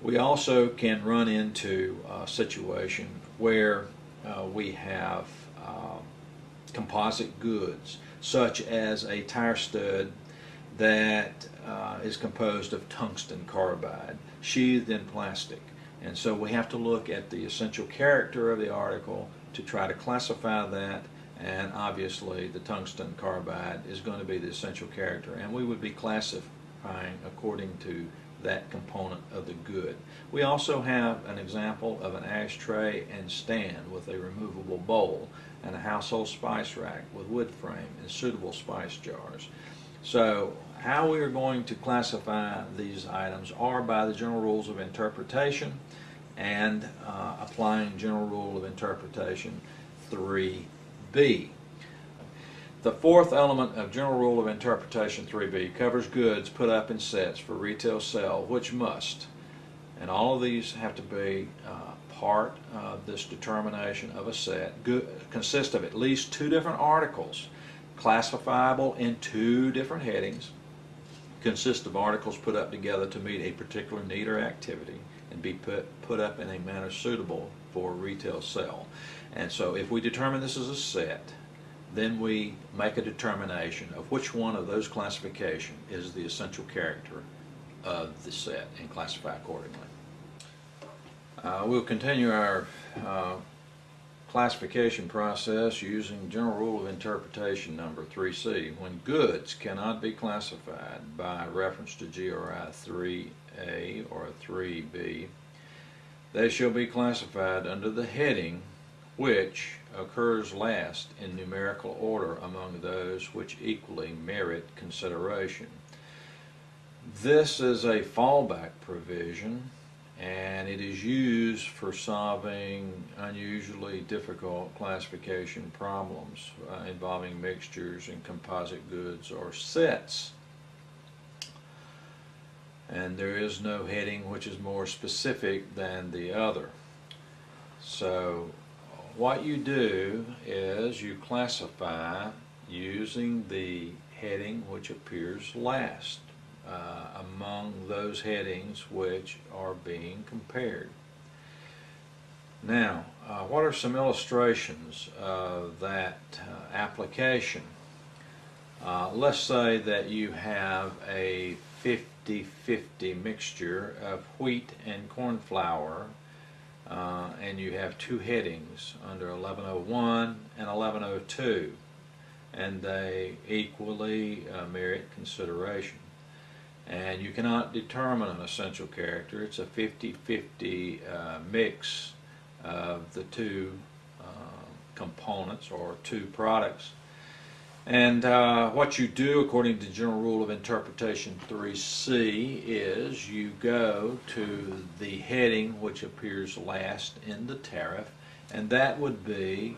We also can run into a situation where we have composite goods, such as a tire stud that is composed of tungsten carbide sheathed in plastic. And so we have to look at the essential character of the article to try to classify that, and obviously the tungsten carbide is going to be the essential character, and we would be classifying according to that component of the good. We also have an example of an ashtray and stand with a removable bowl, and a household spice rack with wood frame and suitable spice jars. So how we are going to classify these items are by the general rules of interpretation and applying general rule of interpretation 3B. The fourth element of General Rule of Interpretation 3B covers goods put up in sets for retail sale, which must, and all of these have to be part of this determination of a set, consist of at least two different articles, classifiable in two different headings, consist of articles put up together to meet a particular need or activity, and be put up in a manner suitable for retail sale. And so if we determine this is a set, then we make a determination of which one of those classification is the essential character of the set and classify accordingly. We'll continue our classification process using General Rule of Interpretation number 3C. When goods cannot be classified by reference to GRI 3A or 3B, they shall be classified under the heading which occurs last in numerical order among those which equally merit consideration. This is a fallback provision, and it is used for solving unusually difficult classification problems involving mixtures and composite goods or sets. And there is no heading which is more specific than the other. So what you do is you classify using the heading which appears last among those headings which are being compared. Now, what are some illustrations of that application? Let's say that you have a 50-50 mixture of wheat and corn flour, and you have two headings under 1101 and 1102, and they equally merit consideration. And you cannot determine an essential character. It's a 50-50 mix of the two components or two products. And what you do according to General Rule of Interpretation 3C is you go to the heading which appears last in the tariff, and that would be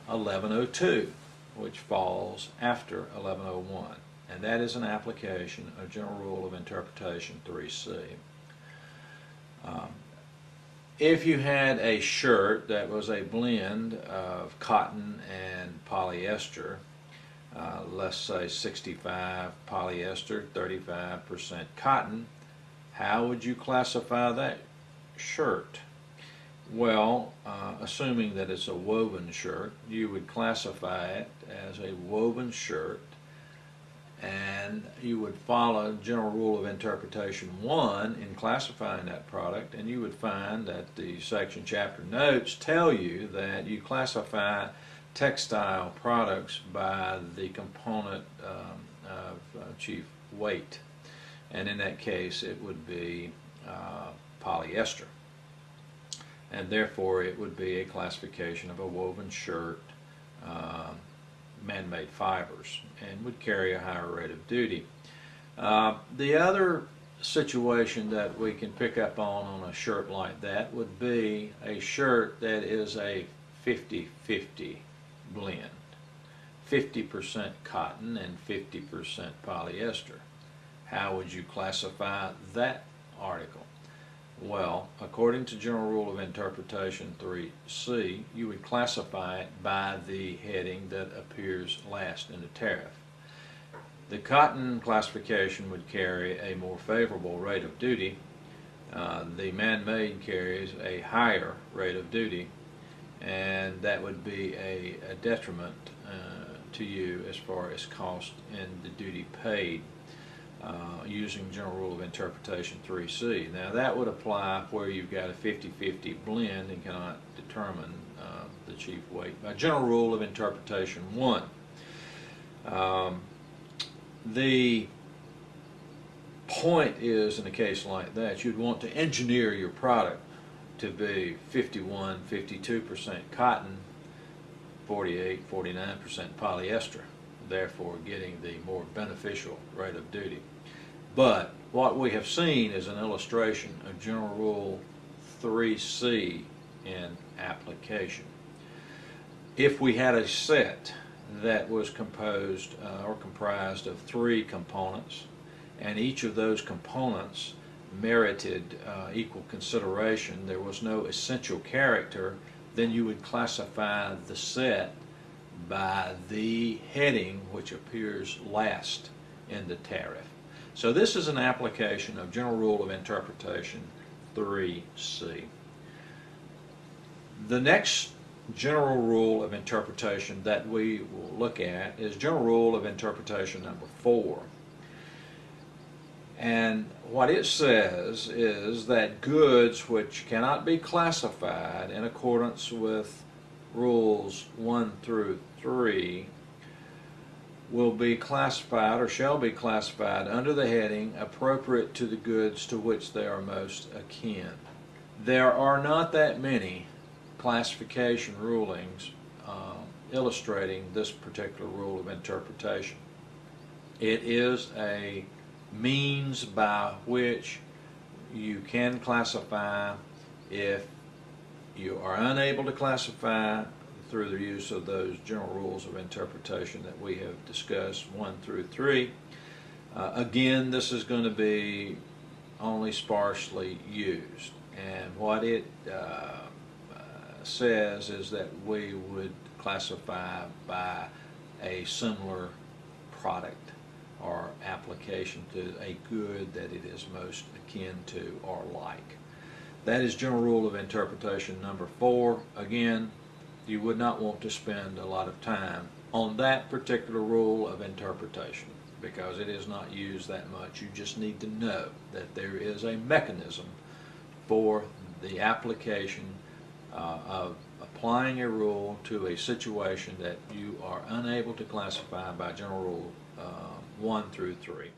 1102, which falls after 1101. And that is an application of General Rule of Interpretation 3C. If you had a shirt that was a blend of cotton and polyester, let's say 65 polyester, 35% cotton, how would you classify that shirt? Well, assuming that it's a woven shirt, you would classify it as a woven shirt, and you would follow General Rule of Interpretation 1 in classifying that product, and you would find that the section chapter notes tell you that you classify textile products by the component of chief weight, and in that case it would be polyester, and therefore it would be a classification of a woven shirt, man-made fibers, and would carry a higher rate of duty. The other situation that we can pick up on a shirt like that would be a shirt that is a 50-50 blend, 50% cotton and 50% polyester. How would you classify that article? Well, according to General Rule of Interpretation 3C, you would classify it by the heading that appears last in the tariff. The cotton classification would carry a more favorable rate of duty. The man-made carries a higher rate of duty, and that would be a detriment to you as far as cost and the duty paid using General Rule of Interpretation 3C. Now that would apply where you've got a 50-50 blend and cannot determine the chief weight. By General Rule of Interpretation 1, the point is, in a case like that, you'd want to engineer your product to be 51-52% cotton, 48-49% polyester, therefore getting the more beneficial rate of duty. But what we have seen is an illustration of General Rule 3C in application. If we had a set that was composed or comprised of 3 components, and each of those components merited equal consideration, there was no essential character, then you would classify the set by the heading which appears last in the tariff. So this is an application of General Rule of Interpretation 3C. The next General Rule of Interpretation that we will look at is General Rule of Interpretation number 4. And what it says is that goods which cannot be classified in accordance with Rules 1 through 3 will be classified or shall be classified under the heading appropriate to the goods to which they are most akin. There are not that many classification rulings illustrating this particular rule of interpretation. It is a means by which you can classify. If you are unable to classify through the use of those general rules of interpretation that we have discussed, 1 through 3, again, this is going to be only sparsely used. And what it says is that we would classify by a similar product or application to a good that it is most akin to or like. That is General Rule of Interpretation number 4. Again, you would not want to spend a lot of time on that particular rule of interpretation because it is not used that much. You just need to know that there is a mechanism for the application of applying a rule to a situation that you are unable to classify by General Rule 1 through 3.